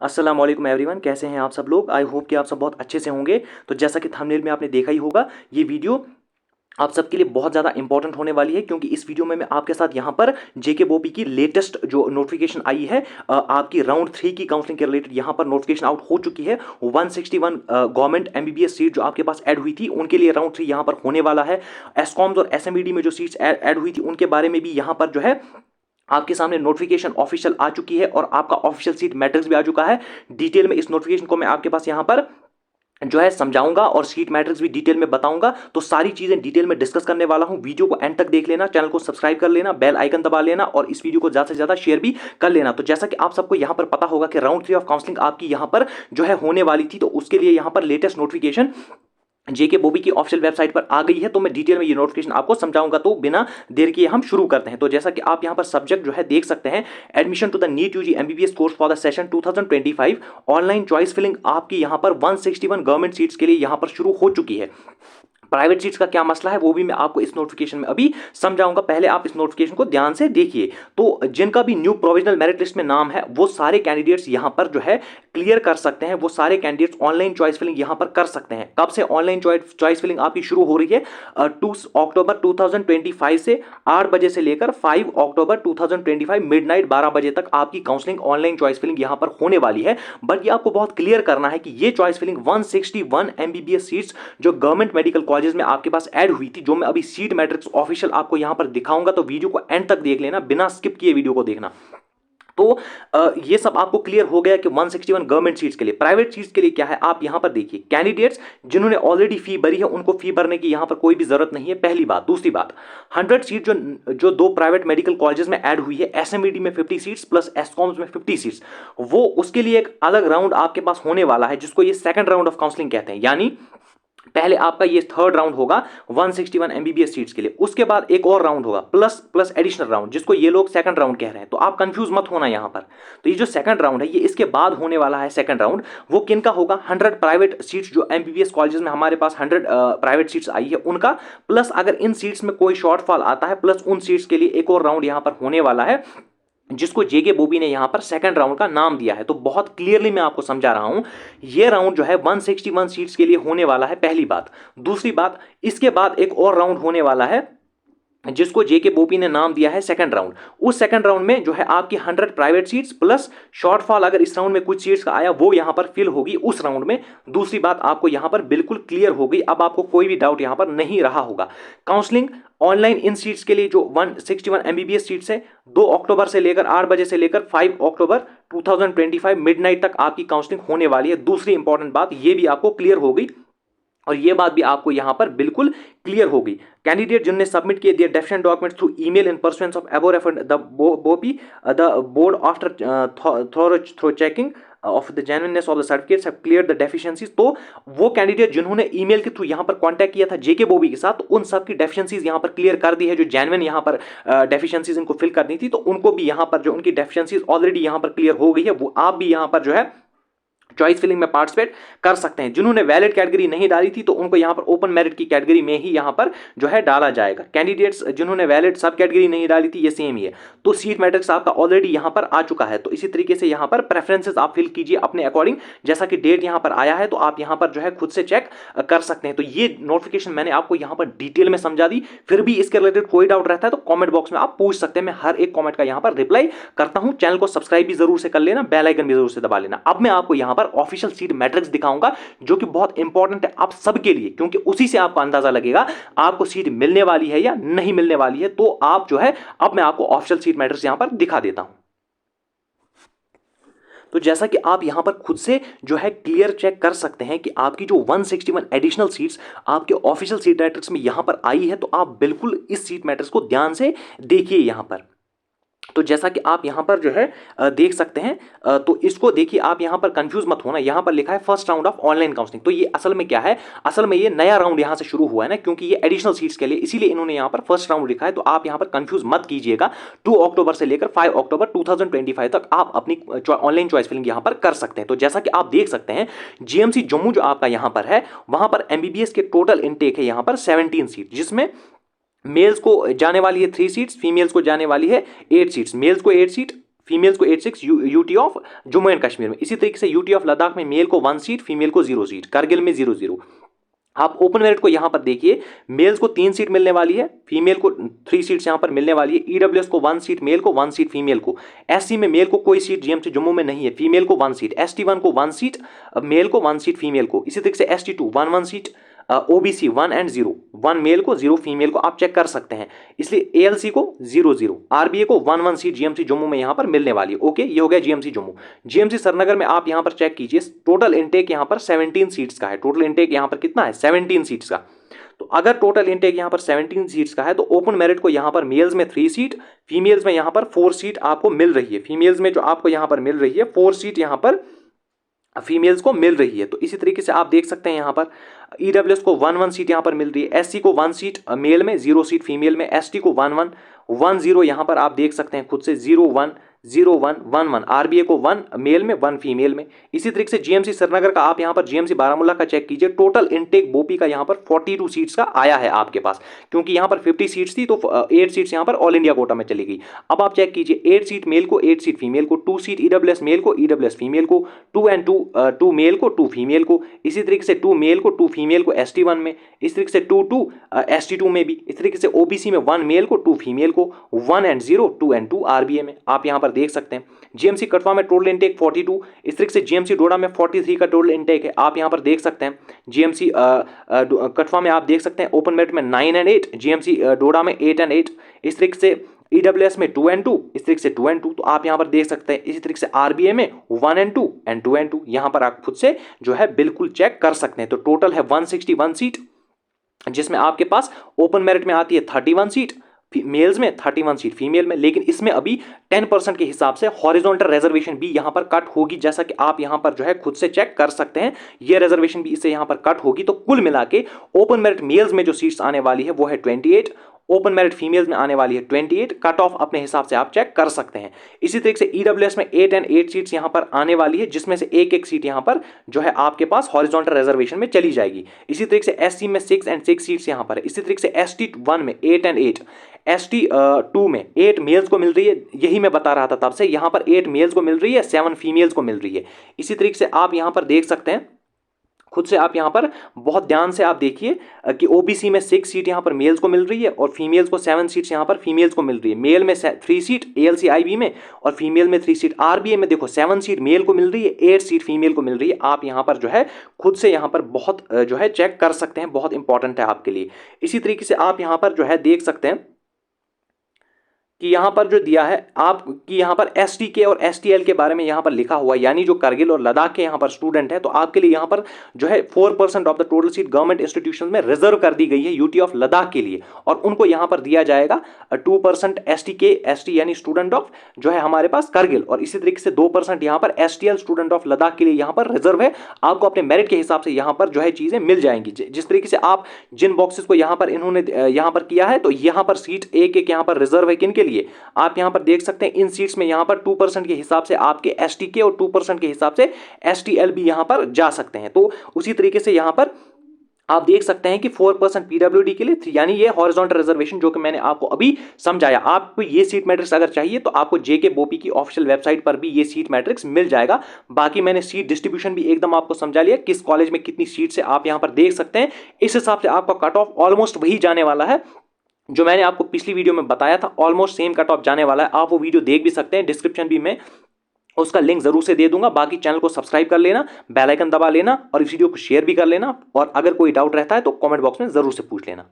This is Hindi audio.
अस्सलाम वालेकुम एवरीवन, कैसे हैं आप सब लोग। आई होप कि आप सब बहुत अच्छे से होंगे। तो जैसा कि थंबनेल में आपने देखा ही होगा, ये वीडियो आप सबके लिए बहुत ज़्यादा इंपॉर्टेंट होने वाली है, क्योंकि इस वीडियो में मैं आपके साथ यहाँ पर जेके बोपी की लेटेस्ट जो नोटिफिकेशन आई है, आपकी राउंड 3 की काउंसलिंग के रिलेटेड यहाँ पर नोटिफिकेशन आउट हो चुकी है। 161 गवर्नमेंट एमबीबीएस सीट जो आपके पास ऐड हुई थी, उनके लिए राउंड 3 यहाँ पर होने वाला है। एसकॉम्स और एसएमईडी में जो सीट्स ऐड हुई थी, उनके बारे में भी यहाँ पर जो है आपके सामने नोटिफिकेशन ऑफिशियल आ चुकी है और आपका ऑफिशियल सीट मैट्रिक्स भी आ चुका है। डिटेल में इस नोटिफिकेशन को मैं आपके पास यहाँ पर जो है समझाऊंगा और सीट मैट्रिक्स भी डिटेल में बताऊंगा। तो सारी चीजें डिटेल में डिस्कस करने वाला हूं। वीडियो को एंड तक देख लेना, चैनल को सब्सक्राइब कर लेना, बेल आइकन दबा लेना और इस वीडियो को ज्यादा से ज्यादा शेयर भी कर लेना। तो जैसा कि आप सबको यहां पर पता होगा कि राउंड 3 ऑफ काउंसलिंग आपकी यहां पर जो है होने वाली थी, तो उसके लिए यहां पर लेटेस्ट नोटिफिकेशन जेके बोबी की ऑफिशियल वेबसाइट पर आ गई है। तो मैं डिटेल में ये नोटिफिकेशन आपको समझाऊंगा। तो बिना देर किए हम शुरू करते हैं। तो जैसा कि आप यहां पर सब्जेक्ट जो है देख सकते हैं, admission to the NEET UG MBBS course for the session 2025 online choice filling आपकी यहां पर 161 गवर्नमेंट सीट्स के लिए यहां पर शुरू हो चुकी है। प्राइवेट सीट्स का क्या मसला है वो भी मैं आपको इस नोटिफिकेशन में अभी समझाऊंगा। पहले आप इस नोटिफिकेशन को ध्यान से देखिए। तो जिनका भी न्यू प्रोविजनल मेरिट लिस्ट में नाम है, वो सारे कैंडिडेट्स यहां पर जो है क्लियर कर सकते हैं। वो सारे कैंडिडेट्स ऑनलाइन चॉइस फिलिंग यहां पर कर सकते हैं। कब से ऑनलाइन चॉइस फिलिंग आपकी शुरू हो रही है? 2 अक्टूबर 2025 से 8 बजे से लेकर 5 अक्टूबर 2025 मिडनाइट 12 बजे तक आपकी काउंसलिंग ऑनलाइन चॉइस फिलिंग यहां पर होने वाली है। बट ये आपको बहुत क्लियर करना है कि ये चॉइस फिलिंग 161 एमबीबीएस सीट्स जो गवर्नमेंट मेडिकल कॉलेजेस में आपके पास ऐड हुई थी, जो मैं अभी सीट मैट्रिक्स ऑफिशियल आपको यहां पर दिखाऊंगा। तो वीडियो को एंड तक देख लेना, बिना स्किप किए वीडियो को देखना। तो ये सब आपको क्लियर हो गया कि 161 गवर्नमेंट सीट्स के लिए। प्राइवेट सीट्स के लिए क्या है, आप यहां पर देखिए। कैंडिडेट्स जिन्होंने ऑलरेडी फी भरी है, उनको फी भरने की यहां पर कोई भी जरूरत नहीं है, पहली बात। दूसरी बात, 100 सीट जो दो प्राइवेट मेडिकल कॉलेजेस में ऐड हुई है, एसएमईडी में 50 सीट्स प्लस एसकॉम्स में 50 सीट्स, वो उसके लिए एक अलग राउंड आपके पास होने वाला है, जिसको ये सेकंड राउंड ऑफ काउंसलिंग कहते हैं। यानी पहले आपका ये थर्ड राउंड होगा 161 एमबीबीएस सीट्स के लिए, उसके बाद एक और राउंड होगा प्लस प्लस एडिशनल राउंड, जिसको ये लोग सेकंड राउंड कह रहे हैं। तो आप कंफ्यूज मत होना यहां पर। तो ये जो सेकंड राउंड है, ये इसके बाद होने वाला है सेकंड राउंड। वो किनका होगा? 100 प्राइवेट सीट्स जो एमबीबीएस कॉलेजेस में हमारे पास 100 प्राइवेट सीट्स आई है, उनका, प्लस अगर इन सीट्स में कोई शॉर्टफॉल आता है, प्लस उन सीट्स के लिए एक और राउंड यहां पर होने वाला है, जिसको जेके बोबी ने यहां पर सेकंड राउंड का नाम दिया है। तो बहुत क्लियरली मैं आपको समझा रहा हूं। ये राउंड जो है 161 सीट्स के लिए होने वाला है, पहली बात। दूसरी बात, इसके बाद एक और राउंड होने वाला है, जिसको जेके बोपी ने नाम दिया है सेकंड राउंड। उस सेकंड राउंड में जो है आपकी 100 प्राइवेट सीट्स प्लस शॉर्टफॉल अगर इस राउंड में कुछ सीट्स का आया, वो यहां पर फिल होगी उस राउंड में। दूसरी बात आपको यहां पर बिल्कुल क्लियर हो गई। अब आपको कोई भी डाउट यहां पर नहीं रहा होगा। काउंसलिंग ऑनलाइन इन सीट्स के लिए जो 161 एमबीबीएस सीट्स है, 2 अक्टूबर से लेकर 8 बजे से लेकर 5 अक्टूबर 2025 मिडनाइट तक आपकी काउंसलिंग होने वाली है। दूसरी इंपॉर्टेंट बात ये भी आपको क्लियर हो गई, और ये बात भी आपको यहां पर बिल्कुल क्लियर होगी। कैंडिडेट जिन्होंने सबमिट किए दिए deficient documents through email in pursuance of above referred the बोपी the board after thorough checking of the genuineness of the certificates have clear the deficiencies. तो वो कैंडिडेट जिन्होंने ईमेल के थ्रू यहां पर कांटेक्ट किया था जेके बोबी के साथ, तो उन सब की डेफिशिएंसीज यहां पर क्लियर कर दी है। जो जेन्युइन यहां पर डेफिशिएंसीज इनको फिल करनी थी, तो उनको भी यहां पर जो उनकी डेफिशिएंसीज ऑलरेडी यहां पर क्लियर हो गई है, वो आप भी यहां पर जो है चॉइस फिलिंग में पार्टिसिपेट कर सकते हैं। जिन्होंने वैलिड कैटेगरी नहीं डाली थी, तो उनको यहां पर ओपन मेरिट की कैटेगरी में ही यहां पर जो है डाला जाएगा। कैंडिडेट्स जिन्होंने वैलिड सब कैटेगरी नहीं डाली थी, ये सेम ही है। तो सीट मैट्रिक्स आपका ऑलरेडी यहां पर आ चुका है। तो इसी तरीके से यहां पर प्रेफरेंसेस आप फिल कीजिए अपने अकॉर्डिंग। जैसा कि डेट यहां पर आया है, तो आप यहां पर जो है खुद से चेक कर सकते हैं। तो ये नोटिफिकेशन मैंने आपको यहां पर डिटेल में समझा दी। फिर भी इसके रिलेटेड कोई डाउट रहता है तो कॉमेंट बॉक्स में आप पूछ सकते हैं। मैं हर एक कॉमेंट का यहां पर रिप्लाई करता हूं। चैनल को सब्सक्राइब भी जरूर से कर लेना, बेल आइकन भी जरूर से दबा लेना। अब मैं आपको यहां पर ऑफिशियल सीट मैट्रिक्स दिखाऊंगा, जो कि बहुत इंपॉर्टेंट है आप सबके लिए, क्योंकि उसी से आपको अंदाजा लगेगा आपको सीट मिलने वाली है या नहीं मिलने वाली है। तो आप जो है, अब मैं आपको ऑफिशियल सीट मैट्रिक्स यहां पर दिखा देता हूं। तो जैसा कि आप यहां पर खुद से जो है क्लियर चेक कर सकते हैं कि आपकी जो 161 एडिशनल सीट्स आपके ऑफिशियल सीट मैट्रिक्स में यहां पर आई है, तो आप बिल्कुल इस सीट मैट्रिक्स को ध्यान से देखिए यहां पर। तो जैसा कि आप यहां पर जो है देख सकते हैं, तो इसको देखिए, आप यहां पर कंफ्यूज मत होना। यहां पर लिखा है first round of online counselling. तो ये असल में क्या है? असल में ये नया राउंड यहां से शुरू हुआ है ना, क्योंकि ये एडिशनल सीट्स के लिए, इसीलिए इन्होंने यहां पर फर्स्ट राउंड लिखा है। तो आप यहां पर कंफ्यूज मत कीजिएगा। 2 अक्टूबर से लेकर 5 अक्टूबर 2025 तक आप अपनी ऑनलाइन चॉइस फिलिंग यहां पर कर सकते हैं। तो जैसा कि आप देख सकते हैं, जीएमसी जम्मू जो आपका यहां पर है, वहां पर एमबीबीएस के टोटल इनटेक है यहां पर 17 सीट, जिसमें मेल्स को जाने वाली है 3 सीट्स, फीमेल्स को जाने वाली है 8 सीट्स। मेल्स को 8 सीट, फीमेल्स को 86 UT of Jammu and Kashmir में। इसी तरीके से यूटी ऑफ लद्दाख में मेल को 1 सीट, फीमेल को 0 सीट, करगिल में 0-0। आप ओपन मेरिट को यहां पर देखिए, मेल्स को 3 सीट मिलने वाली है, फीमेल को 3 सीट्स यहां पर मिलने वाली है। ईडब्ल्यूएस को 1 सीट मेल को, 1 सीट फीमेल को। एससी में मेल को कोई सीट जीएमसी जम्मू में नहीं है, फीमेल को 1 सीट। एसटी 1 को 1 सीट मेल को, 1 सीट फीमेल को। इसी तरीके से ST 2 1-1 seat, OBC 1 and 0, 1 male को 0 फीमेल को, आप चेक कर सकते हैं। इसलिए एएलसी को 0-0, आरबीए को 1-1 सीट जीएमसी जम्मू में यहां पर मिलने वाली है। ओके, ये हो गया जीएमसी जम्मू। जीएमसी श्रीनगर में आप यहां पर चेक कीजिए, टोटल इनटेक यहां पर 17 सीट्स का है। टोटल इनटेक यहां पर कितना है? 17 सीट्स का। तो अगर टोटल इनटेक यहां पर 17 सीट्स का है तो ओपन मेरिट को यहां पर मेल्स में 3 सीट, फीमेल्स में यहां पर 4 सीट आपको मिल रही है। फीमेल्स में जो आपको यहां पर मिल रही है 4 सीट यहां पर फीमेल्स को मिल रही है। तो इसी तरीके से आप देख सकते हैं यहां पर ईडब्ल्यूएस को 1-1 सीट यहां पर मिल रही है, एससी को 1 सीट मेल में, 0 सीट फीमेल में, एसटी को 1-1 1-0 यहां पर आप देख सकते हैं खुद से, 0-1 0-1 1-1, आरबीए को 1 मेल में 1 फीमेल में। इसी तरीके से जीएमसी श्रीनगर का आप यहां पर जीएमसी बारामूला का चेक कीजिए, टोटल इनटेक बोपी का यहां पर 42 सीट्स का आया है आपके पास, क्योंकि यहां पर 50 सीट्स थी तो 8 सीट्स यहां पर ऑल इंडिया कोटा में चली गई। अब आप चेक कीजिए, 8 सीट मेल को, 8 सीट फीमेल को, 2 सीट ईडब्ल्यूएस मेल को, ईडब्ल्यूएस फीमेल को, 2 एंड 2 मेल को, 2 फीमेल को। इसी तरीके से 2 मेल को, 2 फीमेल को एसटी 1 में, इस तरीके से 2-2 एसटी 2 में भी। इस तरीके से ओबीसी में 1 मेल को, 2 फीमेल को, 1 एंड 0 2 एंड 2 आरबीए में, आप यहां पर देख सकते हैं। जीएमसी कटवा में टोटल इनटेक 42, इस तरीके से जीएमसी डोडा में 43 का टोटल इनटेक है, आप यहां पर देख सकते हैं। जीएमसी कटवा में आप देख सकते हैं ओपन मेरिट में 9 एंड 8, जीएमसी डोडा में 8 एंड 8, इस तरीके से ईडब्ल्यूएस में 2 एंड 2, इस तरीके से 2 एंड 2, तो आप यहां पर देख सकते हैं। इसी तरीके से आरबीए में 1 एंड 2 एंड 2 एंड 2, यहां पर आप खुद से जो है बिल्कुल चेक कर सकते हैं। तो टोटल है 161 सीट, जिसमें आपके पास ओपन मेरिट में आती है 31 सीट मेल्स में, 31 सीट फीमेल में। लेकिन इसमें अभी 10% के हिसाब से हॉरिजॉन्टल रिजर्वेशन भी यहां पर कट होगी, जैसा कि आप यहां पर जो है खुद से चेक कर सकते हैं। ये रिजर्वेशन भी इससे यहां पर कट होगी। तो कुल मिला के ओपन मेरिट मेल्स में जो सीट्स आने वाली है वो है 28, ओपन मेरिट फीमेल्स में आने वाली है 28। कट ऑफ अपने हिसाब से आप चेक कर सकते हैं। इसी तरीके से ईडब्ल्यूएस में 8 एंड 8 सीट्स यहां पर आने वाली है, जिसमें से एक सीट यहां पर जो है आपके पास हॉरिजॉन्टल रिजर्वेशन में चली जाएगी। इसी तरीके से एससी में 6 एंड 6 सीट्स यहां पर है। इसी तरीके से एसटी 1 में 8 एंड 8, एसटी 2 में 8 मेल्स को मिल रही है, यही मैं बता रहा था तब से, यहां पर 8 मेल्स को मिल रही है, 7 फीमेल्स को मिल रही है। इसी तरीके से आप यहां पर देख सकते हैं खुद से, आप यहां पर बहुत ध्यान से आप देखिए कि ओबीसी में 6 सीट यहां पर मेल्स को मिल रही है और फीमेल्स को 7 सीट्स यहां पर फीमेल्स को मिल रही है। मेल में 3 सीट एएलसी आईबी में और फीमेल में 3 सीट। आरबीए में देखो 7 सीट मेल को मिल रही है, 8 सीट फीमेल को मिल रही है। आप यहां पर जो है खुद से यहां पर बहुत जो है चेक कर सकते हैं, बहुत इंपॉर्टेंट है आपके लिए। इसी तरीके से आप यहां पर जो है देख सकते हैं कि यहाँ पर जो दिया है आप कि यहाँ पर एसटीके और एसटीएल के बारे में यहाँ पर लिखा हुआ है, यानी जो करगिल और लद्दाख के यहाँ पर स्टूडेंट है, तो आपके लिए यहाँ पर जो है 4% of the total seat government institution में रिजर्व कर दी गई है यूटी ऑफ लद्दाख के लिए, और उनको यहाँ पर दिया जाएगा 2% एसटीके एसटी यानी स्टूडेंट ऑफ जो है हमारे पास करगिल, और इसी तरीके से 2% यहाँ पर एसटीएल स्टूडेंट ऑफ लद्दाख के लिए यहाँ पर रिजर्व है। आपको अपने मेरिट के हिसाब से यहाँ पर जो है चीजें मिल जाएंगी। जिस तरीके से आप जिन बॉक्सेस को यहाँ पर इन्होंने यहाँ पर किया है, तो यहाँ पर सीट एक एक यहाँ पर रिजर्व है किन के लिए, आप यहां पर देख सकते हैं। इन सीट्स में यहां पर 2% के हिसाब से आपके एसटीके और 2% के हिसाब से एसटीएल भी यहां पर जा सकते हैं। तो उसी तरीके से यहां पर आप देख सकते हैं कि 4% पीडब्ल्यूडी के लिए, यानी ये हॉरिजॉन्टल रिजर्वेशन जो कि मैंने आपको अभी समझाया। आपको ये सीट मैट्रिक्स अगर चाहिए तो आपको जेके बोपी की ऑफिशियल वेबसाइट पर भी ये सीट मैट्रिक्स मिल जाएगा। बाकी मैंने सीट डिस्ट्रीब्यूशन भी एकदम आपको समझा लिया, किस कॉलेज में कितनी सीट्स है आप यहां पर देख सकते हैं। इस हिसाब से आपका कट ऑफ ऑलमोस्ट वही जाने वाला है जो मैंने आपको पिछली वीडियो में बताया था, ऑलमोस्ट सेम कट ऑफ जाने वाला है। आप वो वीडियो देख भी सकते हैं, डिस्क्रिप्शन भी मैं उसका लिंक जरूर से दे दूंगा। बाकी चैनल को सब्सक्राइब कर लेना, बेल आइकन दबा लेना और इस वीडियो को शेयर भी कर लेना, और अगर कोई डाउट रहता है तो कमेंट बॉक्स में जरूर से पूछ लेना।